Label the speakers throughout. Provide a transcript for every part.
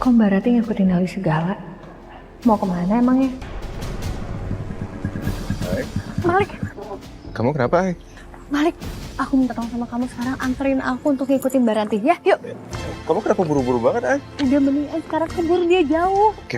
Speaker 1: Kok Mbak Rati ngikutin Nawi segala? Mau kemana emangnya?
Speaker 2: Hai.
Speaker 1: Malik,
Speaker 2: Kamu kenapa, Hai?
Speaker 1: Malik, aku minta tolong sama kamu sekarang anterin aku untuk ngikutin Mbak Rati ya, yuk.
Speaker 2: Kamu kenapa buru-buru banget, Hai?
Speaker 1: Udah mendingan sekarang keburu dia jauh.
Speaker 2: Oke.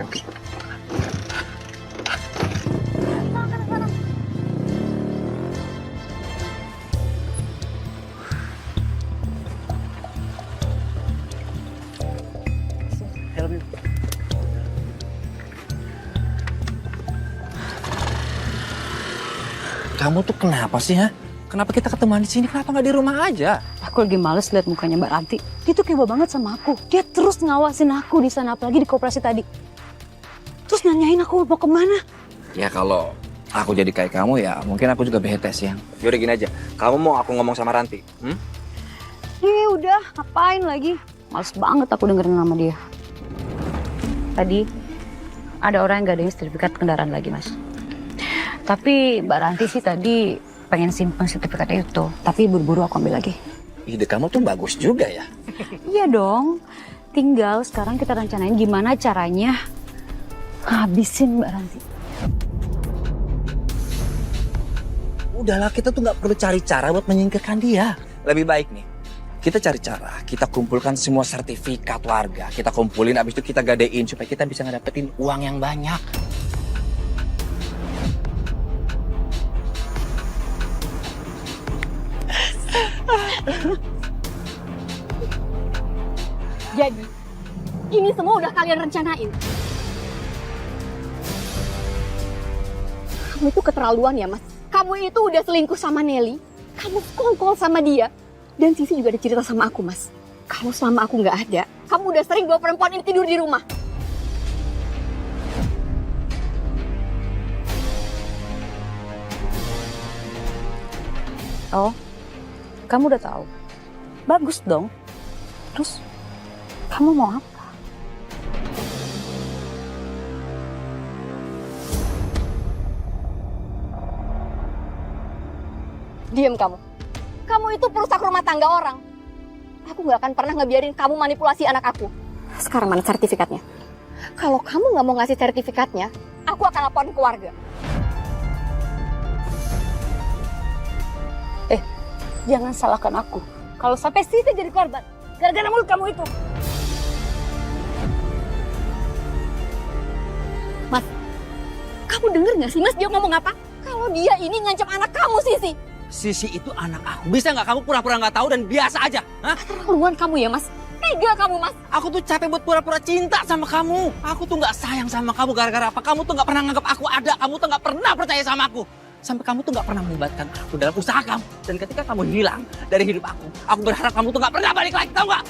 Speaker 3: Kamu tuh kenapa sih, ha? Kenapa kita ketemuan di sini? Kenapa nggak di rumah aja?
Speaker 4: Aku lagi males lihat mukanya Mbak Ranti. Dia tuh kebo banget sama aku. Dia terus ngawasin aku di sana, apalagi di koperasi tadi. Terus nanyain aku mau kemana.
Speaker 3: Ya kalau aku jadi kayak kamu ya mungkin aku juga bete sih, yang. Yaudah gini aja, kamu mau aku ngomong sama Ranti?
Speaker 4: Udah, ngapain lagi? Males banget aku dengerin nama dia. Tadi ada orang yang gak ada sertifikat kendaraan lagi, Mas. Tapi Mbak Ranti sih tadi pengen simpen sertifikatnya itu. Tapi buru-buru aku ambil lagi.
Speaker 3: Ide kamu tuh bagus juga ya.
Speaker 4: Iya dong. Tinggal sekarang kita rencanain gimana caranya habisin Mbak Ranti.
Speaker 3: Udahlah, kita tuh nggak perlu cari cara buat menyingkirkan dia. Lebih baik nih, kita cari cara. Kita kumpulkan semua sertifikat warga. Kita kumpulin, abis itu kita gadein supaya kita bisa ngedapetin uang yang banyak.
Speaker 5: Jadi, ini semua udah kalian rencanain. Kamu itu keterlaluan ya, Mas. Kamu itu udah selingkuh sama Nelly. Kamu skongkol sama dia. Dan Sisi juga ada cerita sama aku, Mas. Kalau selama aku nggak ada, kamu udah sering bawa perempuan ini tidur di rumah.
Speaker 4: Oh, kamu udah tahu. Bagus dong. Terus, kamu mau apa?
Speaker 5: Diam kamu. Kamu itu perusak rumah tangga orang. Aku nggak akan pernah ngebiarin kamu manipulasi anak aku. Sekarang mana sertifikatnya? Kalau kamu nggak mau ngasih sertifikatnya, aku akan laporin ke warga.
Speaker 4: Jangan salahkan aku. Kalau sampai Siti jadi korban, gara-gara mulut kamu itu.
Speaker 5: Mas, kamu denger nggak sih Mas dia ngomong apa? Kalau dia ini ngancam anak kamu, Sisi.
Speaker 3: Sisi itu anak aku. Bisa nggak kamu pura-pura nggak tahu dan biasa aja? Hah?
Speaker 5: Keterlaluan kamu ya, Mas. Tega kamu, Mas.
Speaker 3: Aku tuh capek buat pura-pura cinta sama kamu. Aku tuh nggak sayang sama kamu gara-gara apa? Kamu tuh nggak pernah nganggap aku ada. Kamu tuh nggak pernah percaya sama aku. Sampai kamu tuh nggak pernah melibatkan aku dalam usaha kamu. Dan ketika kamu hilang dari hidup aku berharap kamu tuh nggak pernah balik lagi, tahu nggak?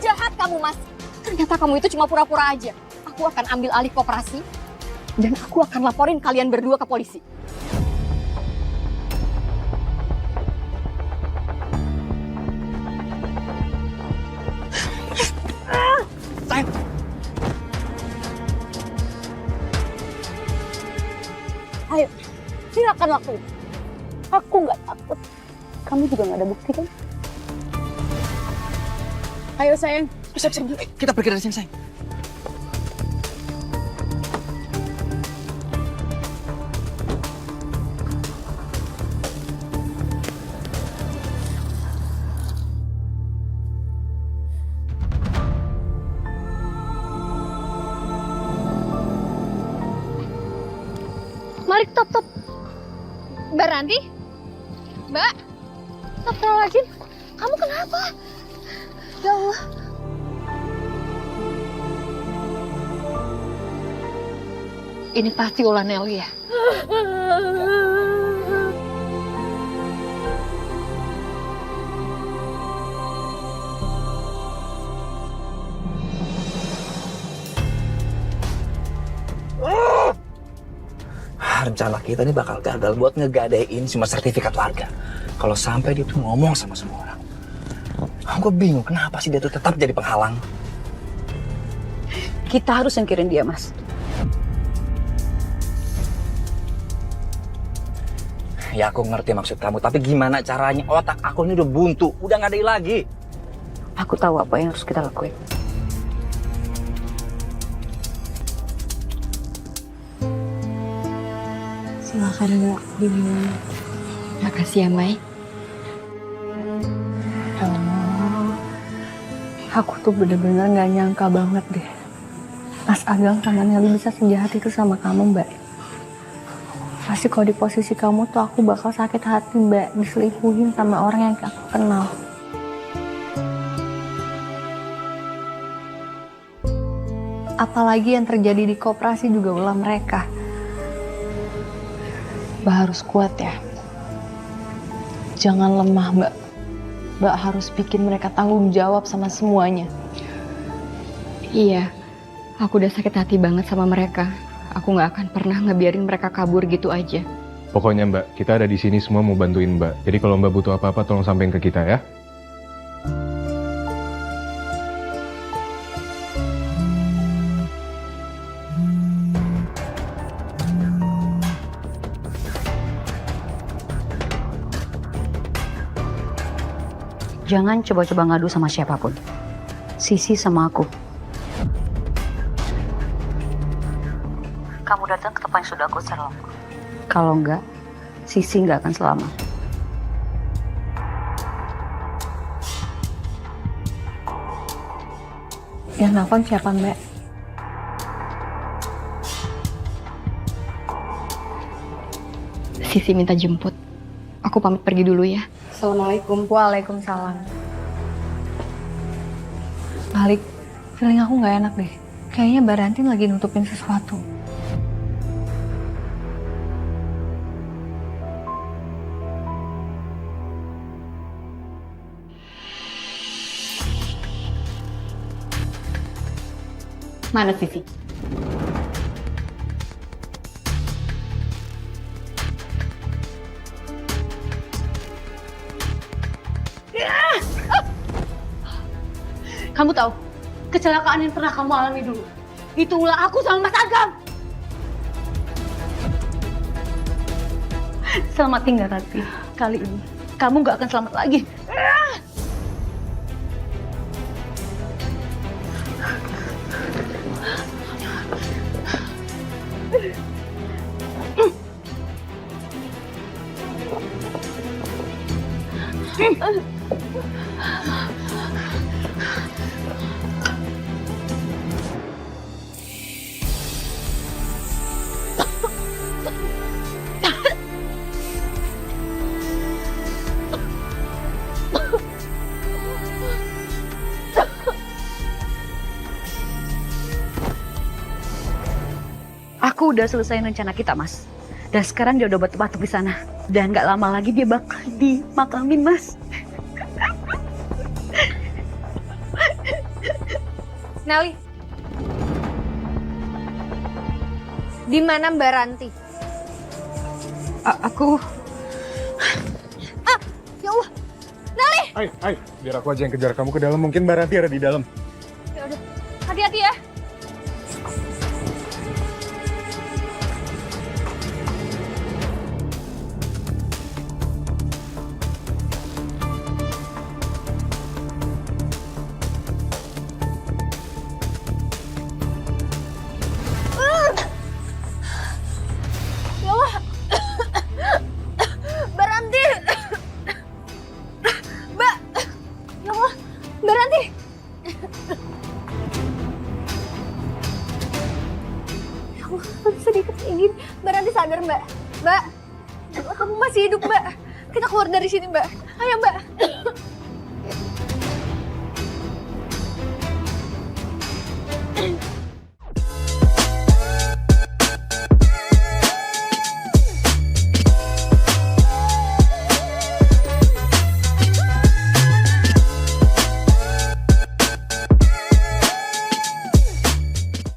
Speaker 5: Jahat kamu, Mas. Ternyata kamu itu cuma pura-pura aja. Aku akan ambil alih koperasi dan aku akan laporin kalian berdua ke polisi.
Speaker 3: Sayang.
Speaker 4: Ayo, silakan lakuin. Aku nggak takut. Kamu juga nggak ada bukti kan? Ayo sayang.
Speaker 3: Kita pergi dari sini, sayang.
Speaker 5: Malik, stop. Mbak Ranti? Mbak? Astagfirullahaladzim. Kamu kenapa? Ya Allah. Ini pasti ulah Nelly ya?
Speaker 3: Rencana kita ini bakal gagal buat ngegadein semua sertifikat warga. Kalau sampai dia tuh ngomong sama semua orang. Aku bingung kenapa sih dia tuh tetap jadi penghalang.
Speaker 4: Kita harus singkirin dia, Mas.
Speaker 3: Ya aku ngerti maksud kamu, tapi gimana caranya? Otak aku ini udah buntu, udah nggak ada lagi.
Speaker 4: Aku tahu apa yang harus kita lakuin.
Speaker 1: Silakan Mbak, diminum.
Speaker 5: Makasih ya, Mai.
Speaker 1: Aku tuh bener-bener gak nyangka banget deh. Mas Agang sama Nelly bisa sejahat itu sama kamu, Mbak. Pasti kalau di posisi kamu tuh aku bakal sakit hati, Mbak. Diselingkuhin sama orang yang aku kenal. Apalagi yang terjadi di koperasi juga ulah mereka.
Speaker 6: Mbak harus kuat ya. Jangan lemah, Mbak. Mbak harus bikin mereka tanggung jawab sama semuanya.
Speaker 5: Iya, aku udah sakit hati banget sama mereka. Aku nggak akan pernah ngebiarin mereka kabur gitu aja.
Speaker 2: Pokoknya Mbak, kita ada di sini semua mau bantuin Mbak. Jadi kalau Mbak butuh apa-apa tolong sampein ke kita ya.
Speaker 4: Jangan coba-coba ngadu sama siapapun. Sisi sama aku. Kamu datang ke tempat yang sudah aku sewa. Kalau enggak, Sisi enggak akan selamat.
Speaker 1: Yang nelfon siapa, Mbak?
Speaker 5: Sisi minta jemput. Aku pamit pergi dulu ya.
Speaker 1: Assalamualaikum. Waalaikumsalam. Malik, feeling aku nggak enak deh. Kayaknya Mbak Rantin lagi nutupin sesuatu.
Speaker 5: Mana Sisi?
Speaker 6: Kamu tahu, kecelakaan yang pernah kamu alami dulu, itu ulah aku sama Mas Agam.
Speaker 4: Selamat tinggal, Rati. Kali ini, kamu nggak akan selamat lagi. Aku udah selesai rencana kita, Mas. Dan sekarang dia udah batu-batu di sana. Dan nggak lama lagi dia bakal dimakamin, Mas.
Speaker 5: Nelly. Di mana Mbak Ranti?
Speaker 4: Aku...
Speaker 5: Ya Allah. Nelly.
Speaker 2: Hai, biar aku aja yang kejar kamu ke dalam. Mungkin Mbak Ranti ada di dalam.
Speaker 5: Ya udah. Hati-hati ya. Sedikit ingin Mbak Ranti sadar, Mbak. Mbak, kamu masih hidup, Mbak. Kita keluar dari sini, Mbak. Ayo, Mbak.